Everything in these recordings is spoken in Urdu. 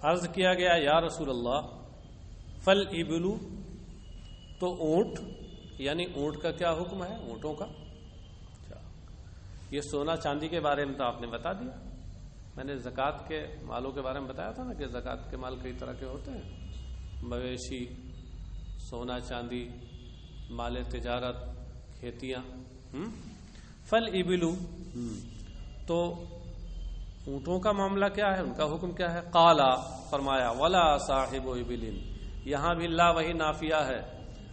عرض کیا گیا یا رسول اللہ فل ابلو، تو اونٹ، یعنی اونٹ کا کیا حکم ہے، اونٹوں کا؟ یہ سونا چاندی کے بارے میں تو آپ نے بتا دیا. میں نے زکوٰۃ کے مالوں کے بارے میں بتایا تھا نا کہ زکوٰۃ کے مال کئی طرح کے ہوتے ہیں، مویشی، سونا چاندی، مال تجارت، کھیتیاں. فل ابلو، تو اونٹوں کا معاملہ کیا ہے، ان کا حکم کیا ہے؟ قالا، فرمایا ولا صاحب ابل، یہاں بھی اللہ وہی نافیہ ہے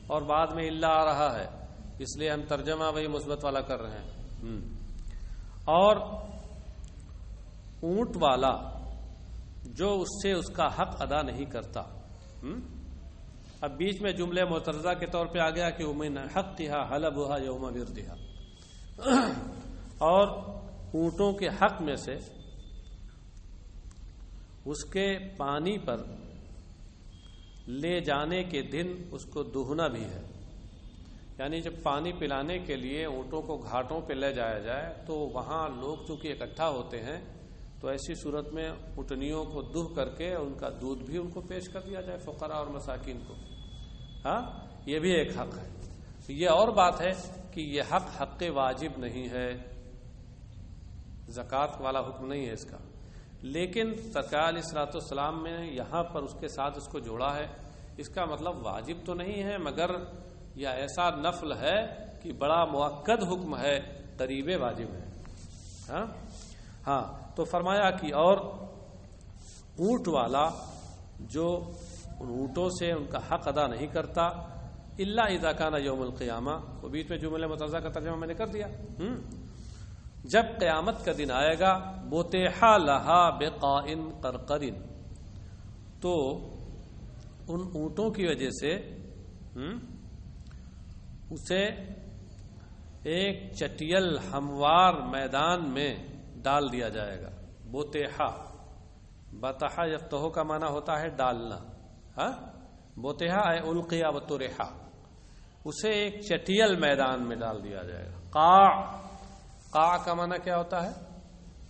اور بعد میں اللہ آ رہا ہے، اس لیے ہم ترجمہ وہی مثبت والا کر رہے ہیں. اور اونٹ والا جو اس سے اس کا حق ادا نہیں کرتا. اب بیچ میں جملے معترضہ کے طور پہ آ گیا کہ من حقها حلبها یوم وردها، اور اونٹوں کے حق میں سے اس کے پانی پر لے جانے کے دن اس کو دہنا بھی ہے. یعنی جب پانی پلانے کے لیے اونٹوں کو گھاٹوں پہ لے جایا جائے تو وہاں لوگ چونکہ اکٹھا ہوتے ہیں تو ایسی صورت میں اونٹنیوں کو دہ کر کے ان کا دودھ بھی ان کو پیش کر دیا جائے، فقراء اور مساکین کو. ہاں، یہ بھی ایک حق ہے. یہ اور بات ہے کہ یہ حق واجب نہیں ہے، زکوٰۃ والا حکم نہیں ہے اس کا، لیکن سرکار علیہ الصلوۃ والسلام میں یہاں پر اس کے ساتھ اس کو جوڑا ہے. اس کا مطلب واجب تو نہیں ہے، مگر یہ ایسا نفل ہے کہ بڑا مؤکد حکم ہے، قریب واجب ہے. ہاں، تو فرمایا کہ اور اونٹ والا جو ان اونٹوں سے ان کا حق ادا نہیں کرتا الا اذا کان یوم القیامہ، وہ بیچ میں جملے متضاد کا ترجمہ میں نے کر دیا. جب قیامت کا دن آئے گا بوتیحا لہا بقائن قرقرن، تو ان اونٹوں کی وجہ سے اسے ایک چٹیل ہموار میدان میں ڈال دیا جائے گا. بوتیحا، بطحا یفتح کا معنی ہوتا ہے ڈالنا. بوتیحا اے القیا وطرحا، اسے ایک چٹیل میدان میں ڈال دیا جائے گا. قاع کا معنی کیا ہوتا ہے؟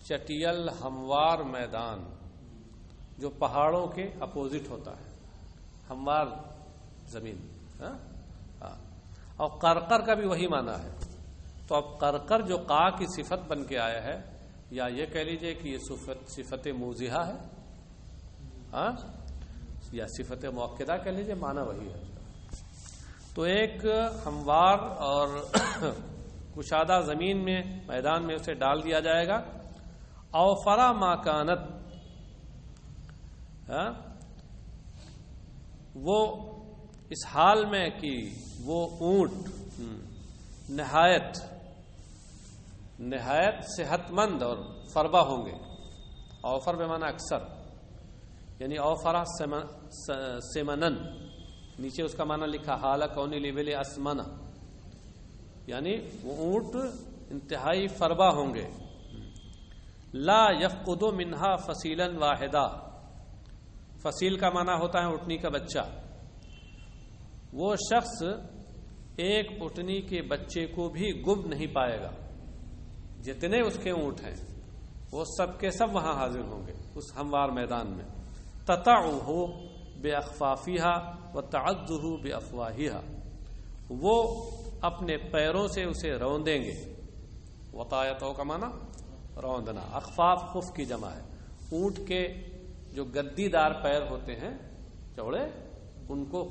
چٹیل ہموار میدان، جو پہاڑوں کے اپوزٹ ہوتا ہے، ہموار زمین. اور قرقر کا بھی وہی معنی ہے. تو اب قرقر جو قاع کی صفت بن کے آیا ہے، یا یہ کہہ لیجئے کہ یہ صفت موضحہ ہے، یا صفت مؤکدہ کہہ لیجئے، معنی وہی ہے. تو ایک ہموار اور کشادہ زمین میں، میدان میں اسے ڈال دیا جائے گا. اوفرا ما کانت، وہ اس حال میں کہ وہ اونٹ نہایت صحت مند اور فربا ہوں گے. اوفر بے معنی اکثر، یعنی اوفرا سمنن، نیچے اس کا معنی لکھا حال کونی لیبل اسمنا، یعنی وہ اونٹ انتہائی فربا ہوں گے. لا یفقد منہا فصیلا واحدہ، فصیل کا معنی ہوتا ہے اونٹنی کا بچہ. وہ شخص ایک اونٹنی کے بچے کو بھی گم نہیں پائے گا. جتنے اس کے اونٹ ہیں وہ سب کے سب وہاں حاضر ہوں گے اس ہموار میدان میں. تطعہ بأخفافها وتعضہ بأفواہها، وہ اپنے پیروں سے اسے روندیں گے. وطایتوں کا معنی روندنا، اخفاف خف کی جمع ہے. اونٹ کے جو گدی دار پیر ہوتے ہیں چوڑے، ان کو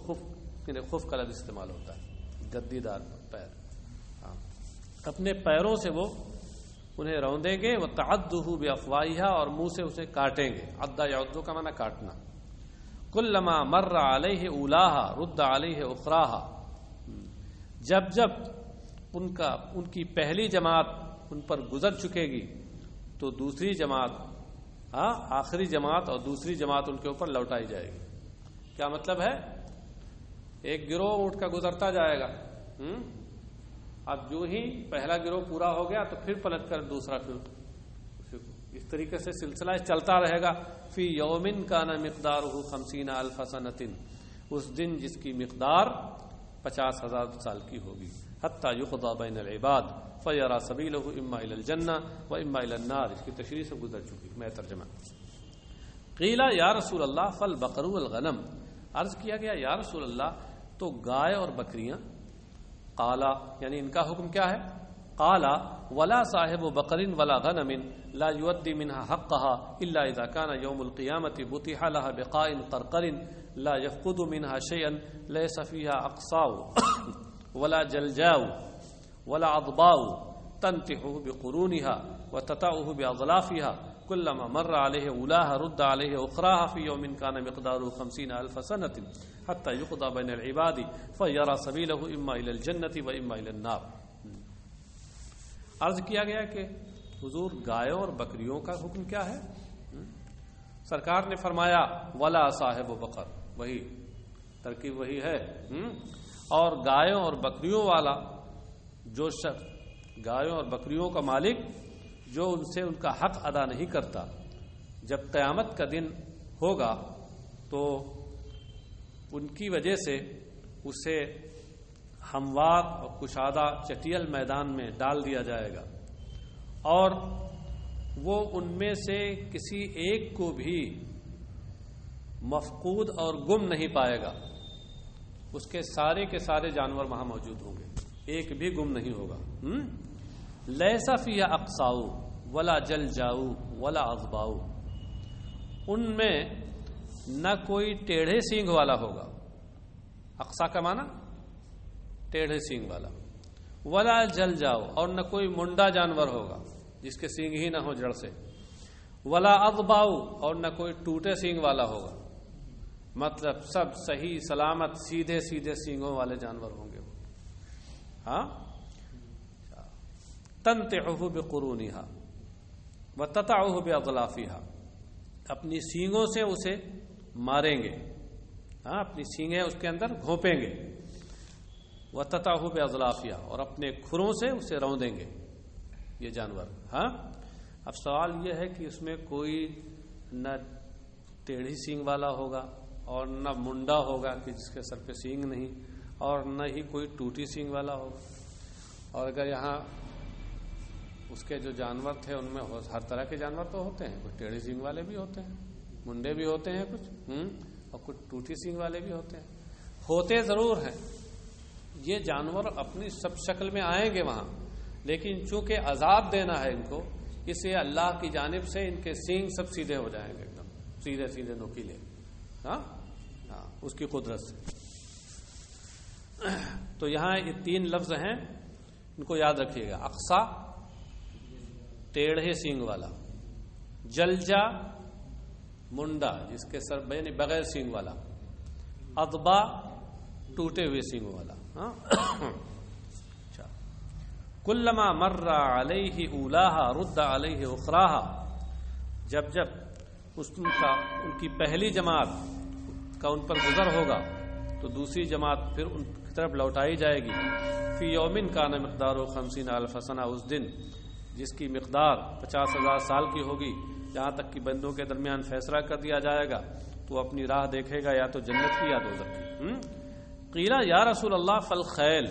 خف کا لفظ استعمال ہوتا ہے، گدی دار پیر. اپنے پیروں سے وہ انہیں روندیں گے. وتعضہ بأفواہها، اور منہ سے اسے کاٹیں گے. عض یعض کا معنی کاٹنا. کلما مر علیہ اولاہا رد علیہ اخراہا، جب جب ان کی پہلی جماعت ان پر گزر چکے گی تو دوسری جماعت، آخری جماعت اور دوسری جماعت ان کے اوپر لوٹائی جائے گی. کیا مطلب ہے؟ ایک گروہ اونٹ کا گزرتا جائے گا، اب جو ہی پہلا گروہ پورا ہو گیا تو پھر پلٹ کر دوسرا، پھر اس طریقے سے سلسلہ چلتا رہے گا. فی یوم کان مقدارہ 50,000 سنۃ، اس دن جس کی مقدار 50,000 سال کی ہوگی. حتی یقضی بین العباد فیری سبیلہ اما الی الجنہ و اما الی النار، اس کی تشریح سے گزر چکی میں ترجمہ. قیلا یا رسول اللہ فالبقر والغنم، عرض کیا گیا یا رسول اللہ تو گائے اور بکریاں، قالا یعنی ان کا حکم کیا ہے، قالا ولا صاحب بقر ولا غنم لا يؤدي منها حقها الا اذا كان يوم القيامه بطح لها بقاء قرقر لا يفقد منها شيئا ليس فيها اقصاء ولا جلجاء ولا عضباء تنتح بقرونها وتتعه باظلافها كلما مر عليه اولاها رد عليه اخراها في يوم كان مقداره 50,000 سنه حتى يقضى بين العباد فيرى سبيله اما الى الجنه واما الى النار۔ عرض کیا گیا کہ حضور گایوں اور بکریوں کا حکم کیا ہے؟ سرکار نے فرمایا ولا صاحب بقر، وہی ترکیب وہی ہے، اور گایوں اور بکریوں والا جو شخص، گایوں اور بکریوں کا مالک جو ان سے ان کا حق ادا نہیں کرتا، جب قیامت کا دن ہوگا تو ان کی وجہ سے اسے ہموار اور کشادہ چٹیل میدان میں ڈال دیا جائے گا، اور وہ ان میں سے کسی ایک کو بھی مفقود اور گم نہیں پائے گا، اس کے سارے جانور وہاں موجود ہوں گے، ایک بھی گم نہیں ہوگا۔ لیسا فیہا اقصاء ولا جلجاء ولا عضباء، ان میں نہ کوئی ٹیڑھے سینگ والا ہوگا، اقصا کا معنی ٹیڑھے سینگ والا، ولا جلجاء اور نہ کوئی منڈا جانور ہوگا جس کے سینگ ہی نہ ہو جڑ سے، ولا عضباء اور نہ کوئی ٹوٹے سینگ والا ہوگا، مطلب سب صحیح سلامت سیدھے سینگوں والے جانور ہوں گے۔ ہاں، تنتعه بقرونها وتتعه باظلافها، اپنی سینگوں سے اسے ماریں گے، ہاں اپنی سینگیں اس کے اندر گھونپیں گے، وتتعه باظلافها اور اپنے کھروں سے اسے روندیں گے یہ جانور۔ ہاں، اب سوال یہ ہے کہ اس میں کوئی نہ ٹیڑھی سینگ والا ہوگا اور نہ منڈا ہوگا کہ جس کے سر پہ سینگ نہیں، اور نہ ہی کوئی ٹوٹی سینگ والا ہوگا، اور اگر یہاں اس کے جو جانور تھے ان میں ہر طرح کے جانور تو ہوتے ہیں، کچھ ٹیڑھی سینگ والے بھی ہوتے ہیں، منڈے بھی ہوتے ہیں کچھ، اور کچھ ٹوٹی سینگ والے بھی ہوتے ہیں، ہوتے ضرور ہیں۔ یہ جانور اپنی سب شکل میں آئیں گے وہاں، لیکن چونکہ عذاب دینا ہے ان کو، اس لیے اللہ کی جانب سے ان کے سینگ سب سیدھے ہو جائیں گے، ایک دم سیدھے نوکیلے، ہاں اس کی قدرت سے۔ تو یہاں یہ 3 لفظ ہیں، ان کو یاد رکھیے گا، اقصا ٹیڑھے سینگ والا، جلجا منڈا جس کے سر بغیر سینگ والا، عضبا ٹوٹے ہوئے سینگ والا۔ اچھا، کلما مر علیہ اولاہا رد علیہ اخراہا، جب ان کی پہلی جماعت کا ان پر گزر ہوگا تو دوسری جماعت پھر ان کی طرف لوٹائی جائے گی۔ فی یومن کان مقدارہ 50,000 سنہ، اس دن جس کی مقدار 50,000 سال کی ہوگی، جہاں تک کہ بندوں کے درمیان فیصلہ کر دیا جائے گا تو اپنی راہ دیکھے گا یا تو جنت کی یا دوزخ کی۔ قیلا یا رسول اللہ فالخیل،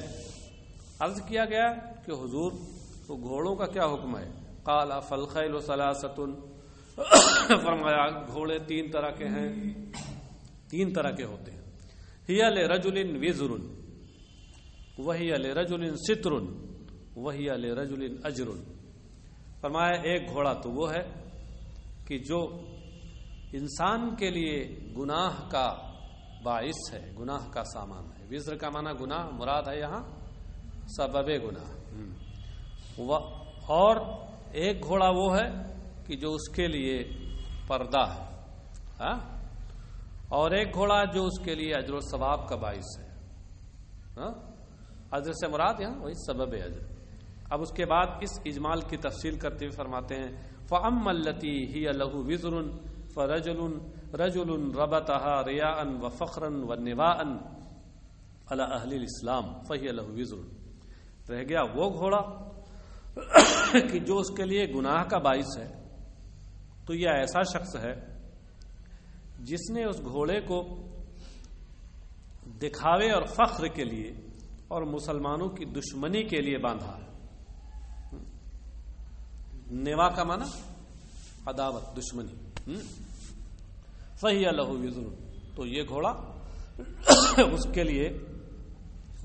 عرض کیا گیا کہ حضور تو گھوڑوں کا کیا حکم ہے؟ قال فالخیل ثلاثۃ، فرمایا گھوڑے 3 طرح کے ہیں، 3 طرح کے ہوتے ہیں۔ ہی لرجل وزر وہی لرجل ستر وہی لرجل اجر، فرمایا ایک گھوڑا تو وہ ہے کہ جو انسان کے لیے گناہ کا باعث ہے، گناہ کا سامان ہے۔ وزر کا معنی گناہ، مراد ہے یہاں سبب گناہ۔ اور ایک گھوڑا وہ ہے کہ جو اس کے لیے پردہ ہے، اور ایک گھوڑا جو اس کے لیے اجر و ثواب کا باعث ہے۔ اجر سے مراد یہاں وہی سبب اجر۔ اب اس کے بعد اس اجمال کی تفصیل کرتے ہوئے فرماتے ہیں فَأَمَّا الَّتِي هِيَ لَهُ وِزْرٌ فَرَجُلٌ رَبَطَهَا رِيَاءً وَفَخْرًا وَنِوَاءً عَلَى أَهْلِ الْإِسْلام فَهِيَ لَهُ وِزْرٌ، رہ گیا وہ گھوڑا کہ جو اس کے لیے گناہ کا باعث ہے، تو یہ ایسا شخص ہے جس نے اس گھوڑے کو دکھاوے اور فخر کے لیے اور مسلمانوں کی دشمنی کے لیے باندھا ہے۔ نیوا کا معنی عداوت، دشمنی۔ فہی لہ وزر، تو یہ گھوڑا اس کے لیے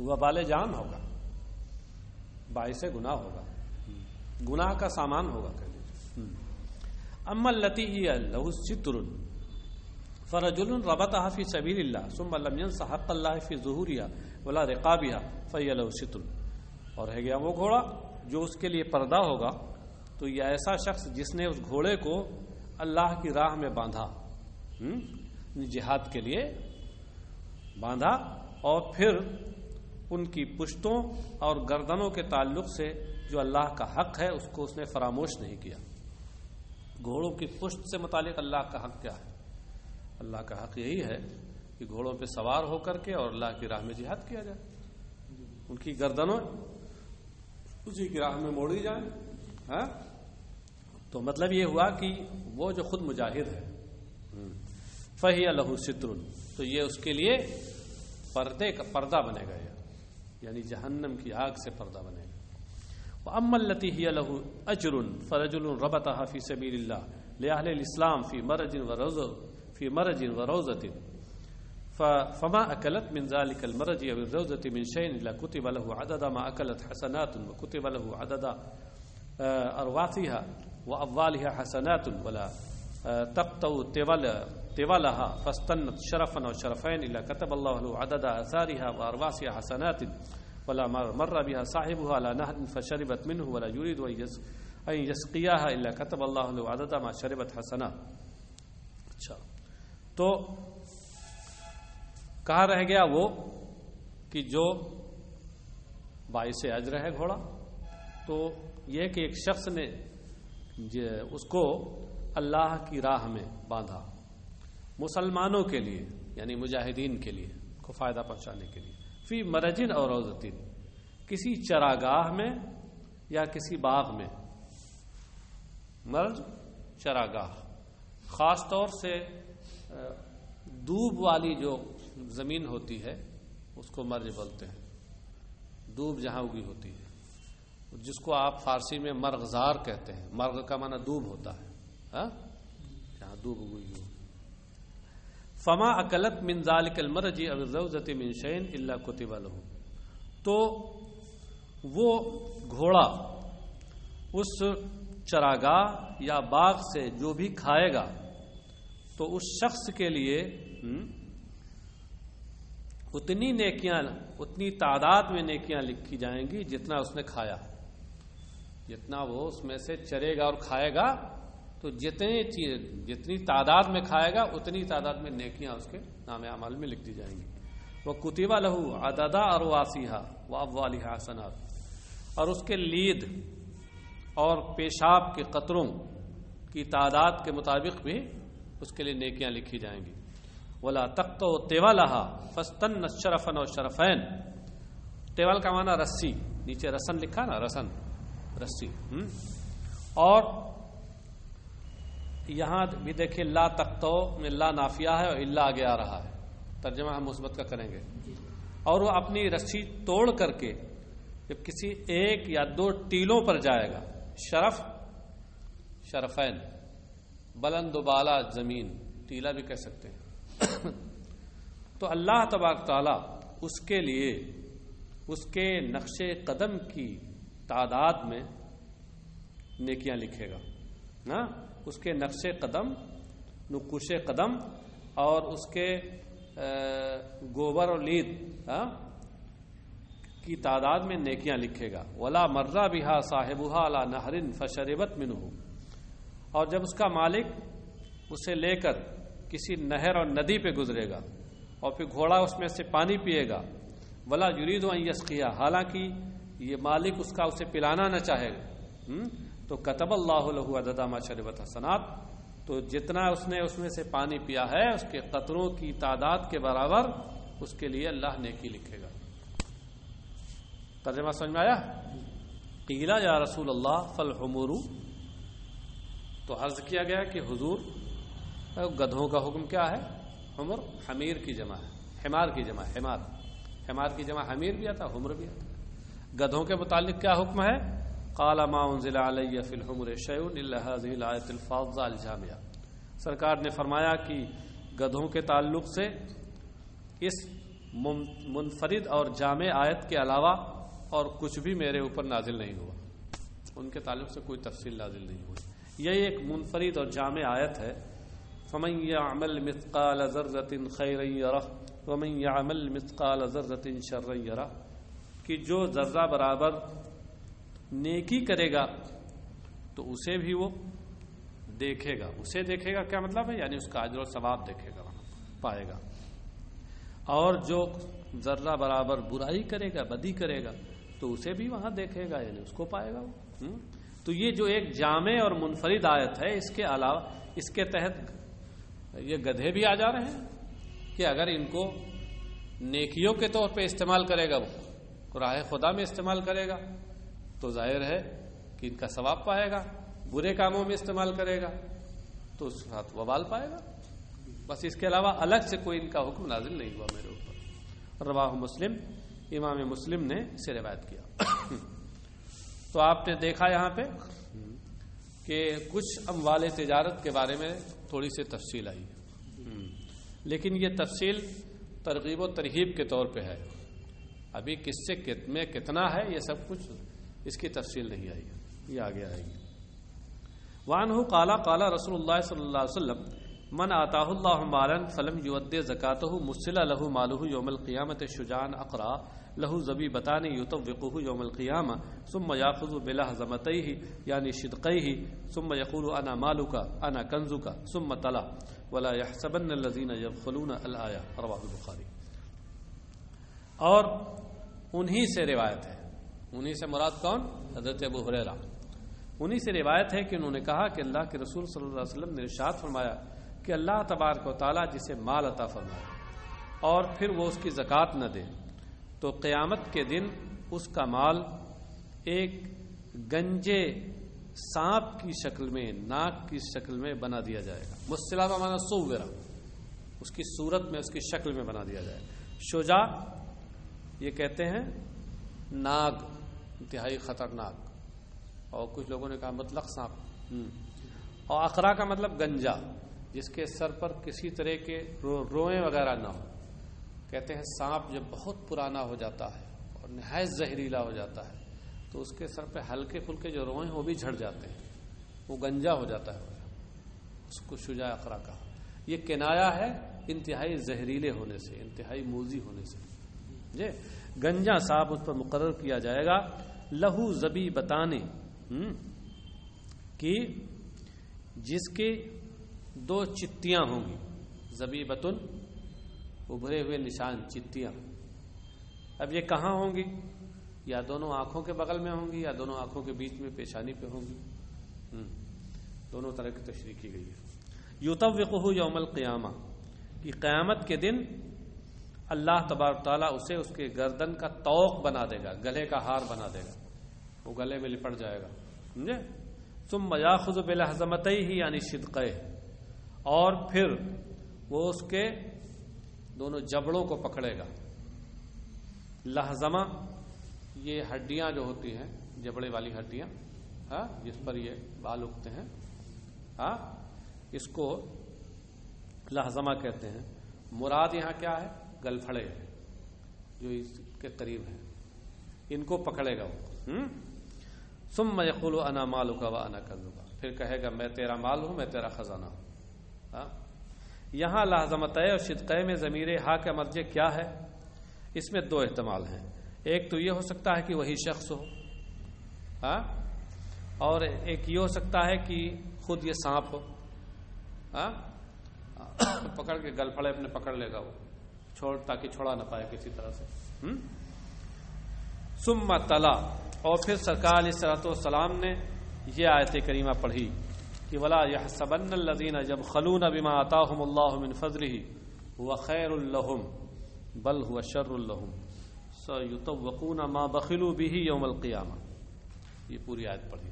وبال جان ہوگا، باعث گناہ ہوگا، گناہ کا سامان ہوگا کہہ لیجیے۔ اما التی ہی لہ ستر فرجل ربطها فی سبیل اللہ ثم لم ینس حق اللہ فی ظہورها ولا رقابها فہی لہ ستر، اور ہے گیا وہ گھوڑا جو اس کے لیے پردہ ہوگا، تو یہ ایسا شخص جس نے اس گھوڑے کو اللہ کی راہ میں باندھا، جہاد کے لیے باندھا، اور پھر ان کی پشتوں اور گردنوں کے تعلق سے جو اللہ کا حق ہے اس کو اس نے فراموش نہیں کیا۔ گھوڑوں کی پشت سے متعلق اللہ کا حق کیا ہے؟ اللہ کا حق یہی ہے کہ گھوڑوں پہ سوار ہو کر کے اور اللہ کی راہ میں جہاد کیا جائے، ان کی گردنوں اسی کی راہ میں موڑی جائیں۔ ہاں، تو مطلب یہ ہوا کہ وہ جو خود مجاہد ہے، فہی لہ ستر، تو یہ اس کے لیے پردے کا پردہ بنے گا، یعنی جہنم کی آگ سے پردہ بنے گا۔ وَأَمَّا الَّتِي هِيَ لَهُ أَجْرٌ فَرَجُلٌ رَبَطَهَا فِي سَبِيلِ اللَّهِ لِأَهْلِ الْإِسْلَامِ فِي مَرَجٍ وَرَوْزَةٍ فَمَا أَكَلَتْ مِنْ ذَلِكَ الْمَرَجِ أَوِ الرَّوْزَةِ مِنْ شَيْءٍ إِلَّا كُتِبَ لَهُ عَدَدَ مَا أَكَلَتْ حَسَنَاتٌ وَكُتِبَ لَهُ عَدَدَ أَرْوَاثِهَا وَأَضْوَالِهَا حَسَنَاتٌ وَلَا تَقْطَعُ طِوَالَهَا فَاسْتَنَّتْ شَرَفًا وَشَرَفَيْنِ إِلَّا كَتَبَ اللَّهُ لَهُ عَدَدَ آثَارِهَا وَأَرْوَاثِهَا حَسَنَاتٍ ولا مر بها صاحبها على نهر فشربت منه ولا يريد ان يسقيها الا كتب الله له عدد ما شربت حسنات۔ اچھا، تو کہاں رہ گیا وہ کہ جو باعث اجر ہے گھوڑا؟ تو یہ کہ ایک شخص نے اس کو اللہ کی راہ میں باندھا، مسلمانوں کے لیے یعنی مجاہدین کے لیے کو فائدہ پہنچانے کے لیے، فی مرجن اور روزتین، کسی چراگاہ میں یا کسی باغ میں۔ مرج چراگاہ، خاص طور سے دوب والی جو زمین ہوتی ہے اس کو مرج بولتے ہیں، دوب جہاں اگی ہوتی ہے، جس کو آپ فارسی میں مرغزار کہتے ہیں۔ مرغ کا معنی دوب ہوتا ہے، جہاں دوب اگی ہو۔ فما اکلت من ذالک المرج او الروزۃ من شیء الا کتب له، تو وہ گھوڑا اس چراگاہ یا باغ سے جو بھی کھائے گا تو اس شخص کے لیے اتنی نیکیاں، اتنی تعداد میں نیکیاں لکھی جائیں گی جتنا اس نے کھایا، جتنا وہ اس میں سے چرے گا اور کھائے گا، تو جتنی تعداد میں کھائے گا اتنی تعداد میں نیکیاں اس کے نام اعمال میں لکھ دی جائیں گی۔ وہ کتب لہ عدد ارواثها واضوالها حسنات، اور اس کے لید اور پیشاب کے قطروں کی تعداد کے مطابق بھی اس کے لیے نیکیاں لکھی جائیں گی۔ ولا تقطع طولها فاستنت شرفا وشرفین، طول کا معنی رسی، نیچے رسن لکھا نا، رسن رسی، اور یہاں بھی دیکھیں لا تقطع میں لا نافیہ ہے اور الا آگے آ رہا ہے، ترجمہ ہم مثبت کا کریں گے۔ اور وہ اپنی رسی توڑ کر کے جب کسی ایک یا دو ٹیلوں پر جائے گا، شرف شرفین، بلند و بالا زمین، ٹیلا بھی کہہ سکتے ہیں، تو اللہ تبارک تعالی اس کے لیے اس کے نقش قدم کی تعداد میں نیکیاں لکھے گا نا، اس کے نقش قدم، نقوش قدم اور اس کے گوبر اور لید کی تعداد میں نیکیاں لکھے گا۔ ولا مرہ بہا صاحبها علی نہر فشربت منہ، اور جب اس کا مالک اسے لے کر کسی نہر اور ندی پہ گزرے گا اور پھر گھوڑا اس میں سے پانی پیے گا، ولا یرید ان یسقیہ، حالانکہ یہ مالک اس کا اسے پلانا نہ چاہے گا، تو کتب اللہ لہ عدد ما شربت حسنات، تو جتنا اس نے اس میں سے پانی پیا ہے اس کے قطروں کی تعداد کے برابر اس کے لیے اللہ نیکی لکھے گا۔ ترجمہ سمجھ میں آیا؟ قیل یا رسول اللہ فالحمور، تو عرض کیا گیا کہ حضور گدھوں کا حکم کیا ہے؟ حمر حمیر کی جمع ہے، حمار کی جمع، حمار کی جمع حمیر بھی آتا، حمر بھی آتا۔ گدھوں کے متعلق کیا حکم ہے؟ قال ما انزل علی فی الحمر شیء الا هذه الآیۃ الفاضلہ الجامعہ، سرکار نے فرمایا کہ گدھوں کے تعلق سے اس منفرد اور جامع آیت کے علاوہ اور کچھ بھی میرے اوپر نازل نہیں ہوا، ان کے تعلق سے کوئی تفصیل نازل نہیں ہوئی۔ یہ ایک منفرد اور جامع آیت ہے۔ فَمَن يَعْمَلْ مِثْقَالَ ذَرَّةٍ خَيْرًا يَرَهُ وَمَن يَعْمَلْ مِثْقَالَ ذَرَّةٍ شَرًّا يَرَهُ، کہ جو ذرہ برابر نیکی کرے گا تو اسے بھی وہ دیکھے گا۔ اسے دیکھے گا کیا مطلب ہے؟ یعنی اس کا اجر و ثواب دیکھے گا، پائے گا۔ اور جو ذرہ برابر برائی کرے گا، بدی کرے گا، تو اسے بھی وہاں دیکھے گا، یعنی اس کو پائے گا وہ۔ تو یہ جو ایک جامع اور منفرد آیت ہے، اس کے علاوہ اس کے تحت یہ گدھے بھی آ جا رہے ہیں کہ اگر ان کو نیکیوں کے طور پہ استعمال کرے گا، وہ راہ خدا میں استعمال کرے گا تو ظاہر ہے کہ ان کا ثواب پائے گا، برے کاموں میں استعمال کرے گا تو اس کے ساتھ وبال پائے گا۔ بس اس کے علاوہ الگ سے کوئی ان کا حکم نازل نہیں ہوا میرے اوپر۔ رواہ مسلم، امام مسلم نے اسے روایت کیا۔ تو آپ نے دیکھا یہاں پہ کہ کچھ اموال تجارت کے بارے میں تھوڑی سی تفصیل آئی، لیکن یہ تفصیل ترغیب و ترہیب کے طور پہ ہے، ابھی کس سے میں کتنا ہے یہ سب کچھ اس کی تفصیل نہیں آئی، یہ آگے آئے گی۔ وعنہ قال قال رسول اللہ صلی اللہ علیہ وسلم من آتاہ اللہ مالا فلم یؤد زکاتہ مثل له مالہ یوم القیامۃ شجاعا اقرا له زبیبتان یطوقه یوم القیامہ ثم یاخذ بلحظمتیہ یعنی شدقیہ ثم یقول انا مالک انا کنزک ثم تلا ولا یحسبن الذین یبخلون الآیہ، رواه البخاری۔ اور انہی سے روایت ہے، انہی سے مراد کون؟ حضرت ابو ہریرہ۔ انہی سے روایت ہے کہ انہوں نے کہا کہ اللہ کے رسول صلی اللہ علیہ وسلم نے ارشاد فرمایا کہ اللہ تبارک و تعالیٰ جسے مال عطا فرمائے اور پھر وہ اس کی زکوٰۃ نہ دے تو قیامت کے دن اس کا مال ایک گنجے سانپ کی شکل میں، ناک کی شکل میں بنا دیا جائے گا۔ مصطلح معنی صورہ، اس کی صورت میں، اس کی شکل میں بنا دیا جائے گا۔ شجاع یہ کہتے ہیں ناگ، انتہائی خطرناک، اور کچھ لوگوں نے کہا مطلق سانپ، اور اقرا کا مطلب گنجا، جس کے سر پر کسی طرح کے روئیں وغیرہ نہ ہو۔ کہتے ہیں سانپ جب بہت پرانا ہو جاتا ہے اور نہایت زہریلا ہو جاتا ہے تو اس کے سر پہ ہلکے پھلکے جو روئیں وہ بھی جھڑ جاتے ہیں، وہ گنجا ہو جاتا ہے، اس کو شجاع اقرا کہا۔ یہ کنایا ہے انتہائی زہریلے ہونے سے، انتہائی موذی ہونے سے۔ جی گنجا صاحب اس پر مقرر کیا جائے گا، لہو زبی بتانے کی جس کے دو چتیاں ہوں گی، زبیبتن ابھرے ہوئے نشان، چتیاں۔ اب یہ کہاں ہوں گی؟ یا دونوں آنکھوں کے بغل میں ہوں گی یا دونوں آنکھوں کے بیچ میں پیشانی پہ ہوں گی، دونوں طرح کی تشریح کی گئی ہے۔ یطوقہ یوم القیامہ، کہ قیامت کے دن اللہ تبارک تعالیٰ اسے اس کے گردن کا طوق بنا دے گا، گلے کا ہار بنا دے گا، وہ گلے میں لپٹ جائے گا، سمجھے؟ ثم یاخذ بلحظمتیہ یعنی شدقیہ، اور پھر وہ اس کے دونوں جبڑوں کو پکڑے گا۔ لحظمہ یہ ہڈیاں جو ہوتی ہیں، جبڑے والی ہڈیاں، جس پر یہ بال اگتے ہیں، اس کو لحظمہ کہتے ہیں۔ مراد یہاں کیا ہے؟ گلپھڑے جو اس کے قریب ہیں، ان کو پکڑے گا وہ۔ ثم یقول انا مالک و انا کنزک، پھر کہے گا میں تیرا مال ہوں، میں تیرا خزانہ ہوں۔ یہاں لحظمتہ اور شدقہ میں ضمیر ہا کا مرجع کیا ہے؟ اس میں دو احتمال ہیں۔ ایک تو یہ ہو سکتا ہے کہ وہی شخص ہو، اور ایک یہ ہو سکتا ہے کہ خود یہ سانپ ہو، پکڑ کے گل پھڑے اپنے پکڑ لے گا وہ، تاکہ چھوڑا نہ پائے کسی طرح سے۔ ثم تلا، اور پھر سرکار علیہ الصلوۃ والسلام نے یہ آیت کریمہ پڑھی کہ ولا يحسبن الذين يبخلون بما آتاهم الله من فضله هو خير لهم بل هو شر لهم سيطوقون ما بخلوا به يوم القيامة۔ یہ پوری آیت پڑھی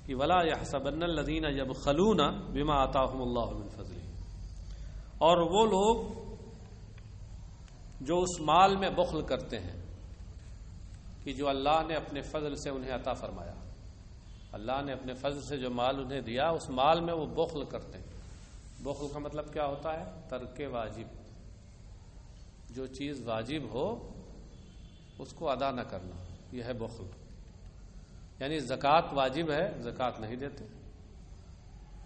کہ ولا يحسبن الذين يبخلون بما آتاهم الله من فضله، اور وہ لوگ جو اس مال میں بخل کرتے ہیں کہ جو اللہ نے اپنے فضل سے انہیں عطا فرمایا، اللہ نے اپنے فضل سے جو مال انہیں دیا اس مال میں وہ بخل کرتے ہیں۔ بخل کا مطلب کیا ہوتا ہے؟ ترک واجب، جو چیز واجب ہو اس کو ادا نہ کرنا، یہ ہے بخل۔ یعنی زکوٰۃ واجب ہے، زکوٰۃ نہیں دیتے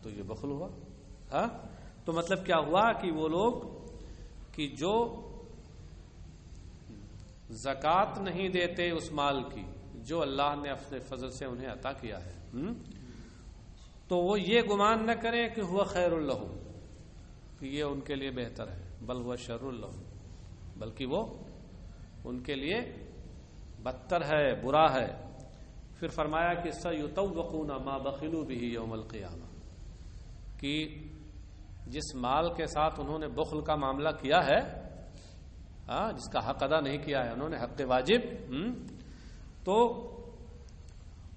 تو یہ بخل ہوا۔ ہاں، تو مطلب کیا ہوا کہ وہ لوگ کہ جو زکوٰۃ نہیں دیتے اس مال کی جو اللہ نے اپنے فضل سے انہیں عطا کیا ہے، تو وہ یہ گمان نہ کریں کہ ہوا خیر لہم، کہ یہ ان کے لیے بہتر ہے، بل ہوا شر لہم، بلکہ وہ ان کے لیے بدتر ہے، برا ہے۔ پھر فرمایا کہ سَيُطَوَّقُونَ مَا بَخِلُوا بِهِ يَوْمَ الْقِيَامَةِ، کہ جس مال کے ساتھ انہوں نے بخل کا معاملہ کیا ہے، جس کا حق ادا نہیں کیا ہے انہوں نے، حق واجب، تو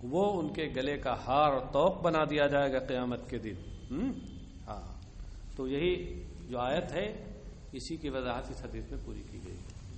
وہ ان کے گلے کا ہار اور توق بنا دیا جائے گا قیامت کے دن۔ تو یہی جو آیت ہے اسی کی وضاحت اس حدیث میں پوری کی گئی ہے۔